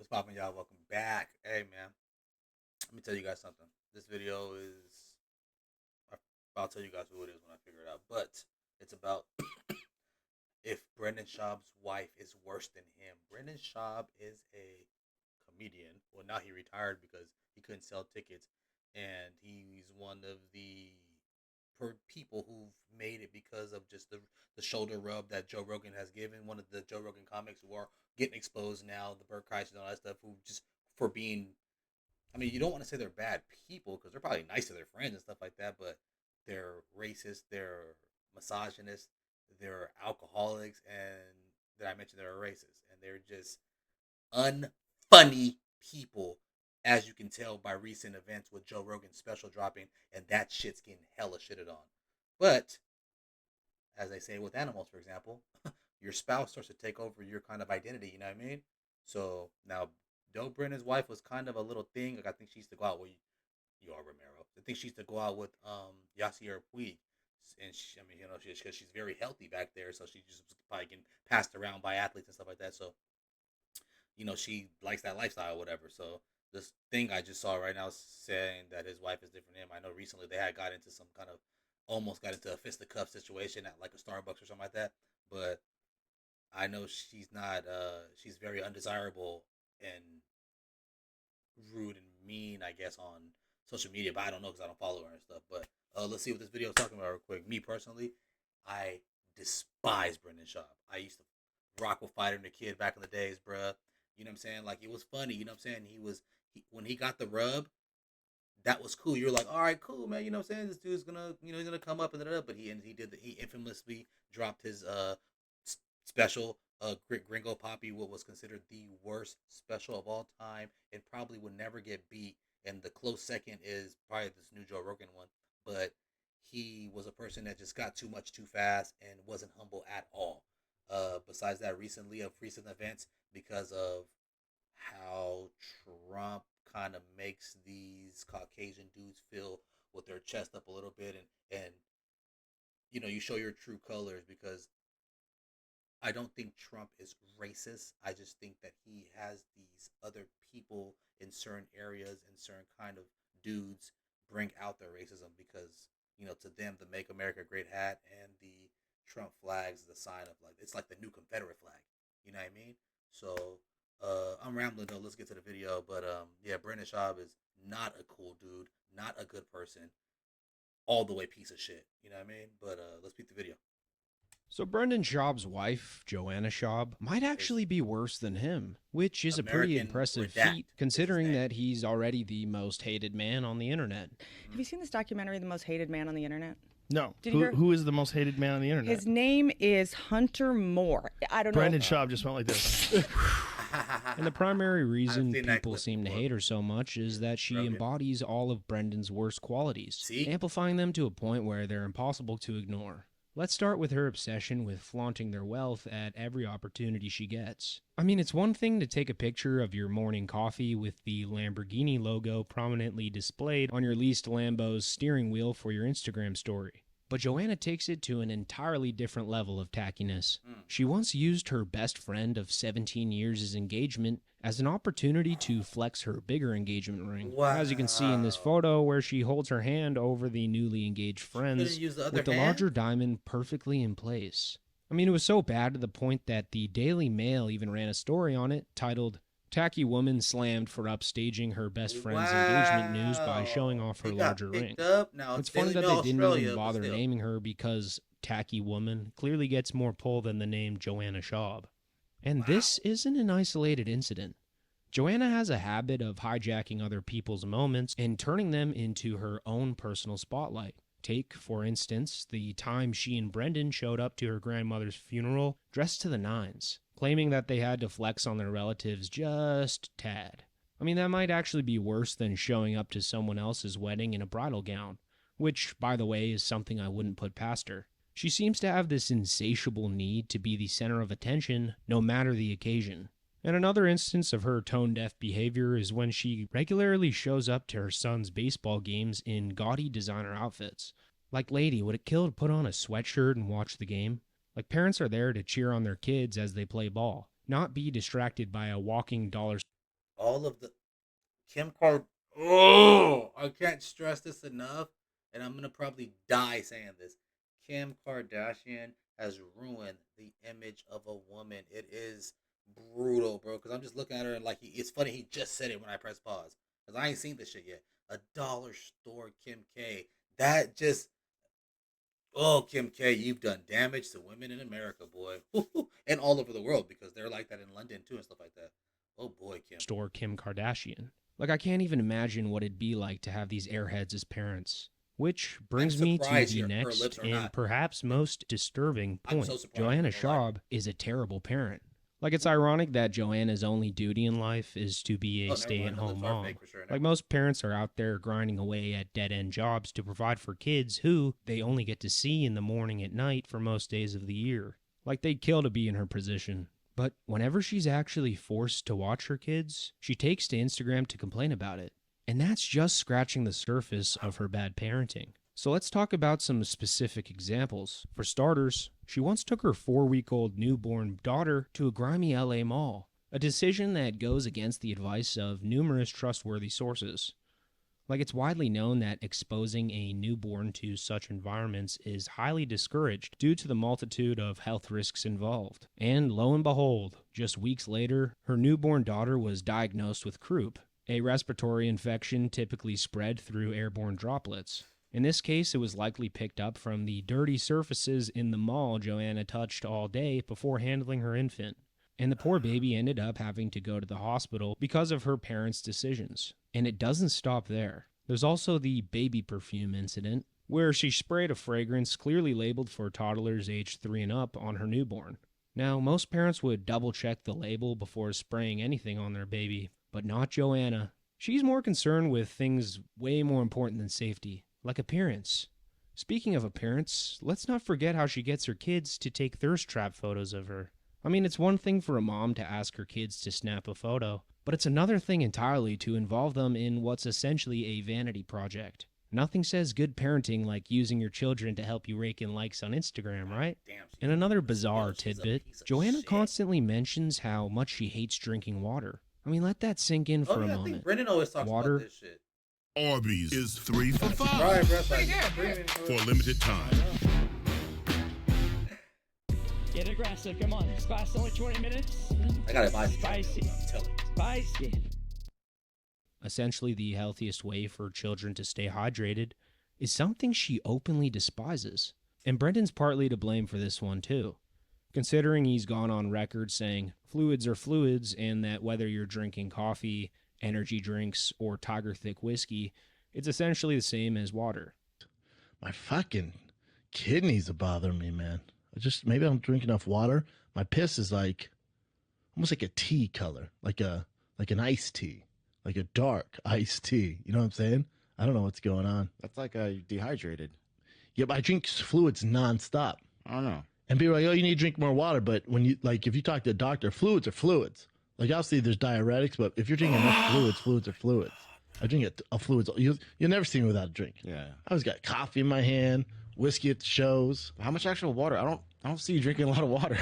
What's poppin', y'all? Welcome back. Hey, man, let me tell you guys something. This video is, I'll tell you guys who it is when I figure it out, but it's about if Brendan Schaub's wife is worse than him. Brendan Schaub is a comedian. Well, now he retired because he couldn't sell tickets, and he's one of the people who've made it because of just the shoulder rub that Joe Rogan has given. One of the Joe Rogan comics who are getting exposed now, the Burt Kreischer and all that stuff, who just for being, I mean, you don't want to say they're bad people because they're probably nice to their friends and stuff like that, but they're racist, they're misogynist, they're alcoholics, and that I mentioned they're racist, and they're just unfunny people, as you can tell by recent events with Joe Rogan's special dropping, and that shit's getting hella shitted on. But as they say with animals, for example, your spouse starts to take over your kind of identity. You know what I mean? So now, Joe Brendan's wife was kind of a little thing. Like I think she used to go out with you are Romero. I think she used to go out with Yasier Puig, and she, I mean, you know, because she's very healthy back there, so she just was probably getting passed around by athletes and stuff like that. So you know, she likes that lifestyle or whatever. So this thing I just saw right now saying that his wife is different than him. I know recently they had got into some kind of almost got into a fisticuff situation at like a Starbucks or something like that. But I know she's not. She's very undesirable and rude and mean, I guess, on social media. But I don't know because I don't follow her and stuff. But let's see what this video is talking about real quick. Me personally, I despise Brendan Schaub. I used to rock with Fighter and the Kid back in the days, bruh. You know what I'm saying? Like it was funny. You know what I'm saying? When he got the rub, that was cool. You're like, all right, cool, man. You know what I'm saying? This dude's gonna, you know, he's gonna come up and da. But he infamously dropped his special Gringo Poppy, what was considered the worst special of all time, and probably would never get beat. And the close second is probably this new Joe Rogan one. But he was a person that just got too much too fast and wasn't humble at all. Besides that, recently of recent events, because of how Trump kind of makes these Caucasian dudes feel with their chest up a little bit, and you know, you show your true colors because I don't think Trump is racist. I just think that he has these other people in certain areas and certain kind of dudes bring out their racism because, you know, to them the Make America Great hat and the Trump flags is a sign of like it's like the new Confederate flag. You know what I mean? So I'm rambling though. Let's get to the video. But yeah, Brendan Schaub is not a cool dude, not a good person, all the way piece of shit. You know what I mean? But let's beat the video. So Brendan Schaub's wife, Joanna Schaub, might It's actually be worse than him, which is a pretty American impressive Redact feat is his considering name. that he's already the most hated man on the internet. Have you seen this documentary, The Most Hated Man on the Internet? No. Did you hear? Who is the most hated man on the internet? His name is Hunter Moore. I don't Brendan know. Schaub just went like this. And the primary reason seen that people clip seem to before. hate her so much is that she Rogan. embodies all of Brendan's worst qualities, See? amplifying them to a point where they're impossible to ignore. Let's start with her obsession with flaunting their wealth at every opportunity she gets. I mean, it's one thing to take a picture of your morning coffee with the Lamborghini logo prominently displayed on your leased Lambo's steering wheel for your Instagram story. But Joanna takes it to an entirely different level of tackiness. She once used her best friend of 17 years' engagement as an opportunity to flex her bigger engagement ring. As you can see in this photo where she holds her hand over the newly engaged friends Couldn't use the other with the hand? larger diamond perfectly in place. I mean, it was so bad to the point that the Daily Mail even ran a story on it titled, "Tacky Woman Slammed for Upstaging Her Best Friend's Engagement News by Showing Off Her It got Larger Ring." picked up. Now It's funny Daily that Mail they didn't Australia, even but bother still. naming her because Tacky Woman clearly gets more pull than the name Joanna Schaub. And this isn't an isolated incident. Joanna has a habit of hijacking other people's moments and turning them into her own personal spotlight. Take, for instance, the time she and Brendan showed up to her grandmother's funeral dressed to the nines, claiming that they had to flex on their relatives just tad. I mean, that might actually be worse than showing up to someone else's wedding in a bridal gown, which, by the way, is something I wouldn't put past her. She seems to have this insatiable need to be the center of attention, no matter the occasion. And another instance of her tone-deaf behavior is when she regularly shows up to her son's baseball games in gaudy designer outfits. Like, lady, would it kill to put on a sweatshirt and watch the game? Like, parents are there to cheer on their kids as they play ball, not be distracted by a walking dollar all of the Kim Card. Oh, I can't stress this enough, and I'm gonna probably die saying this. Kim Kardashian has ruined the image of a woman. It is brutal, bro. Because I'm just looking at her and like, it's funny. He just said it when I press pause. Because I ain't seen this shit yet. A dollar store Kim K. That just, oh, Kim K, you've done damage to women in America, boy, and all over the world because they're like that in London too and stuff like that. Oh boy, Kim. Store Kim Kardashian. Like, I can't even imagine what it'd be like to have these airheads as parents. Which brings me to the next and perhaps most disturbing point. Joanna Schaub is a terrible parent. Like, it's ironic that Joanna's only duty in life is to be a stay-at-home mom. Like, most parents are out there grinding away at dead-end jobs to provide for kids who they only get to see in the morning at night for most days of the year. Like, they'd kill to be in her position. But whenever she's actually forced to watch her kids, she takes to Instagram to complain about it. And that's just scratching the surface of her bad parenting. So let's talk about some specific examples. For starters, she once took her 4-week-old newborn daughter to a grimy LA mall, a decision that goes against the advice of numerous trustworthy sources. Like, it's widely known that exposing a newborn to such environments is highly discouraged due to the multitude of health risks involved. And lo and behold, just weeks later, her newborn daughter was diagnosed with croup, a respiratory infection typically spread through airborne droplets. In this case, it was likely picked up from the dirty surfaces in the mall Joanna touched all day before handling her infant. And the poor baby ended up having to go to the hospital because of her parents' decisions. And it doesn't stop there. There's also the baby perfume incident, where she sprayed a fragrance clearly labeled for toddlers aged 3 and up on her newborn. Now, most parents would double-check the label before spraying anything on their baby, but not Joanna. She's more concerned with things way more important than safety, like appearance. Speaking of appearance, let's not forget how she gets her kids to take thirst trap photos of her. I mean, it's one thing for a mom to ask her kids to snap a photo, but it's another thing entirely to involve them in what's essentially a vanity project. Nothing says good parenting like using your children to help you rake in likes on Instagram, right? And another bizarre tidbit, Joanna constantly mentions how much she hates drinking water. I mean, let that sink in for a moment. I think Brendan always talks about this shit. Arby's is 3 for $5 for a limited time. Get aggressive, come on. This class only 20 minutes. I gotta buy Spicy. Spicy. Essentially, the healthiest way for children to stay hydrated is something she openly despises. And Brendan's partly to blame for this one, too. Considering he's gone on record saying fluids are fluids and that whether you're drinking coffee, energy drinks, or Tiger Thick whiskey, it's essentially the same as water. My fucking kidneys are bothering me, man. Maybe I don't drink enough water. My piss is like almost like a tea color, like an iced tea, like a dark iced tea. You know what I'm saying? I don't know what's going on. That's like dehydrated. Yeah, but I drink fluids nonstop. I don't know. And people are like, oh, you need to drink more water. But when you, like, if you talk to a doctor, fluids are fluids. Like, obviously there's diuretics, but if you're drinking enough fluids are fluids. I drink a fluids. You'll never see me without a drink. Yeah. I always got coffee in my hand, whiskey at the shows. How much actual water? I don't see you drinking a lot of water.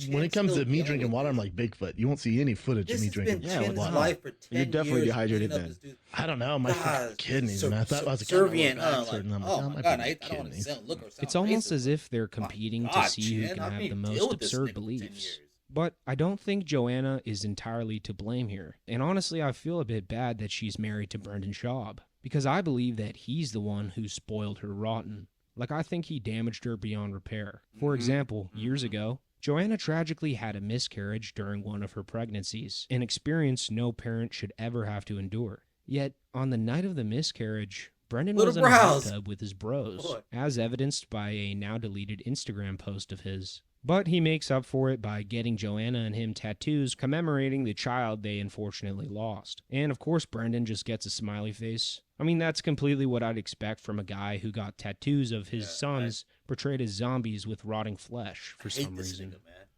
When it comes to me drinking water, I'm like Bigfoot. You won't see any footage of me drinking water. Life for 10 You're definitely years dehydrated then. I don't know. My fucking kidneys, man. I thought I was servient. oh my God, I don't want to sound It's almost as if they're competing to see who can have the most absurd beliefs. But I don't think Joanna is entirely to blame here. And honestly, I feel a bit bad that she's married to Brendan Schaub, because I believe that he's the one who spoiled her rotten. Like, I think he damaged her beyond repair. For example, years ago, Joanna tragically had a miscarriage during one of her pregnancies, an experience no parent should ever have to endure. Yet, on the night of the miscarriage, Brendan was in a hot tub with his bros, as evidenced by a now-deleted Instagram post of his. But he makes up for it by getting Joanna and him tattoos commemorating the child they unfortunately lost. And of course, Brendan just gets a smiley face. I mean, that's completely what I'd expect from a guy who got tattoos of his sons portrayed as zombies with rotting flesh for some reason.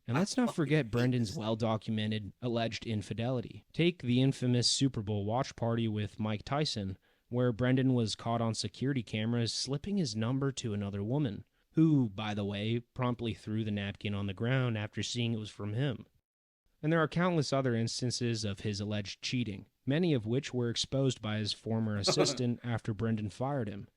And let's not forget Brendan's well-documented alleged infidelity. Take the infamous Super Bowl watch party with Mike Tyson, where Brendan was caught on security cameras slipping his number to another woman, who, by the way, promptly threw the napkin on the ground after seeing it was from him. And there are countless other instances of his alleged cheating, many of which were exposed by his former assistant after Brendan fired him.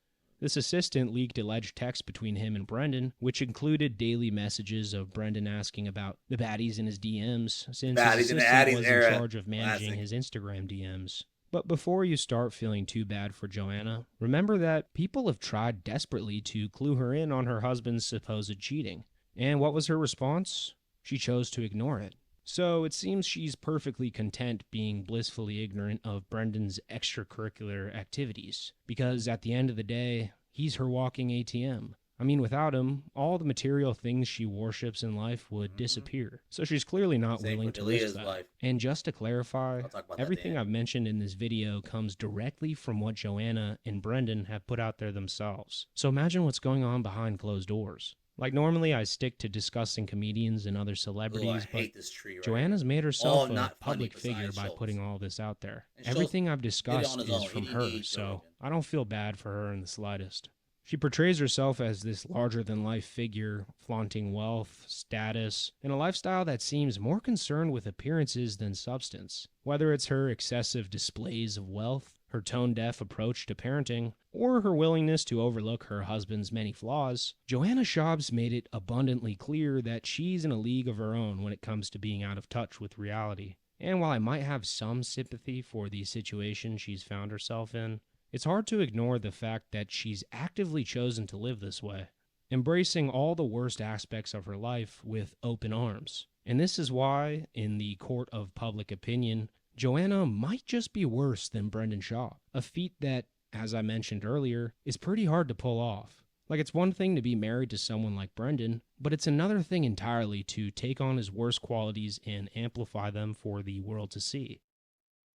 This assistant leaked alleged texts between him and Brendan, which included daily messages of Brendan asking about the baddies in his DMs, since his assistant was in charge of managing his Instagram DMs. But before you start feeling too bad for Joanna, remember that people have tried desperately to clue her in on her husband's supposed cheating. And what was her response? She chose to ignore it. So it seems she's perfectly content being blissfully ignorant of Brendan's extracurricular activities, because at the end of the day, he's her walking ATM. I mean, without him, all the material things she worships in life would disappear. So she's clearly not willing to risk that. And just to clarify, everything I've mentioned in this video comes directly from what Joanna and Brendan have put out there themselves. So imagine what's going on behind closed doors. Like, normally I stick to discussing comedians and other celebrities, but Joanna's made herself a public figure by putting all this out there. Everything I've discussed is from her, so I don't feel bad for her in the slightest. She portrays herself as this larger-than-life figure, flaunting wealth, status, and a lifestyle that seems more concerned with appearances than substance. Whether it's her excessive displays of wealth, her tone-deaf approach to parenting, or her willingness to overlook her husband's many flaws, Joanna Schaub's made it abundantly clear that she's in a league of her own when it comes to being out of touch with reality. And while I might have some sympathy for the situation she's found herself in, it's hard to ignore the fact that she's actively chosen to live this way, embracing all the worst aspects of her life with open arms. And this is why, in the court of public opinion, Joanna might just be worse than Brendan Schaub, a feat that, as I mentioned earlier, is pretty hard to pull off. Like, it's one thing to be married to someone like Brendan, but it's another thing entirely to take on his worst qualities and amplify them for the world to see.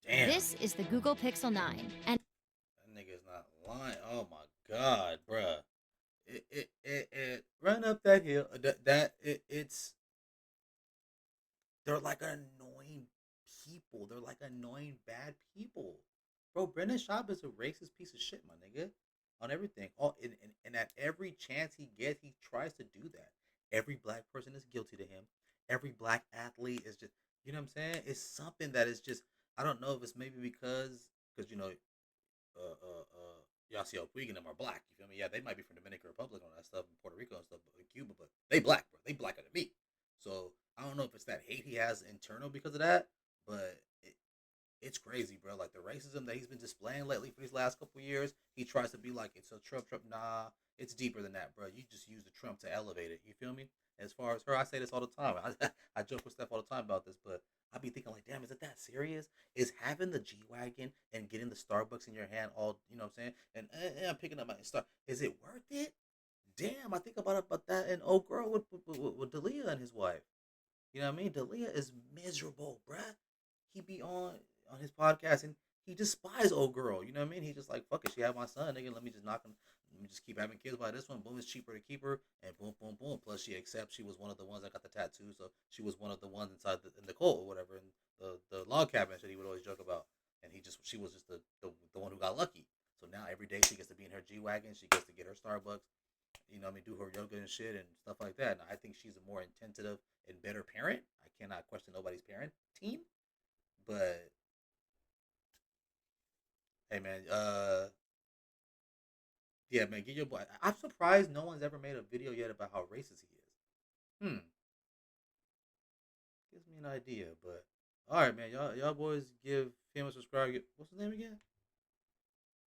Damn. This is the Google Pixel 9, and that nigga's not lying. Oh my god, bruh. It run up that hill. It's they're like annoying people. They're like annoying bad people. Bro, Brendan Schaub is a racist piece of shit, my nigga. On everything. And at every chance he gets, he tries to do that. Every black person is guilty to him. Every black athlete is just, you know what I'm saying? It's something that is just, I don't know if it's maybe because you know, Yasiel Puig and them are black. You feel me? Yeah, they might be from Dominican Republic and all that stuff, and Puerto Rico and stuff, but Cuba, but they black, bro. They blacker than me. So I don't know if it's that hate he has internal because of that, but it's crazy, bro. Like the racism that he's been displaying lately for these last couple of years, he tries to be like, it's a Trump. Nah, it's deeper than that, bro. You just use the Trump to elevate it. You feel me? As far as her, I say this all the time. I joke with Steph all the time about this, but I be thinking like, damn, is it that serious? Is having the G-Wagon and getting the Starbucks in your hand all, you know what I'm saying? And I'm picking up my Star. Is it worth it? Damn, I think about that and old girl with Dalia and his wife. You know what I mean? Dalia is miserable, bruh. He be on his podcast and he despises old girl. You know what I mean? He's just like, fuck it, she had my son, nigga. Let me just keep having kids by this one. Boom, it's cheaper to keep her. And boom, boom, boom. Plus, she accepts she was one of the ones that got the tattoo, so she was one of the ones inside in the cult or whatever, in the log cabin that he would always joke about. And she was just the one who got lucky. So now every day she gets to be in her G-Wagon. She gets to get her Starbucks. You know what I mean? Do her yoga and shit and stuff like that. And I think she's a more attentive and better parent. I cannot question nobody's parenting. But hey, man, yeah, man, get your boy. I'm surprised no one's ever made a video yet about how racist he is. Gives me an idea, but all right, man, y'all boys give him a subscribe. What's his name again?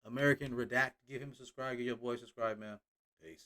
American Redact. Give him a subscribe. Get your boy subscribe, man. Peace.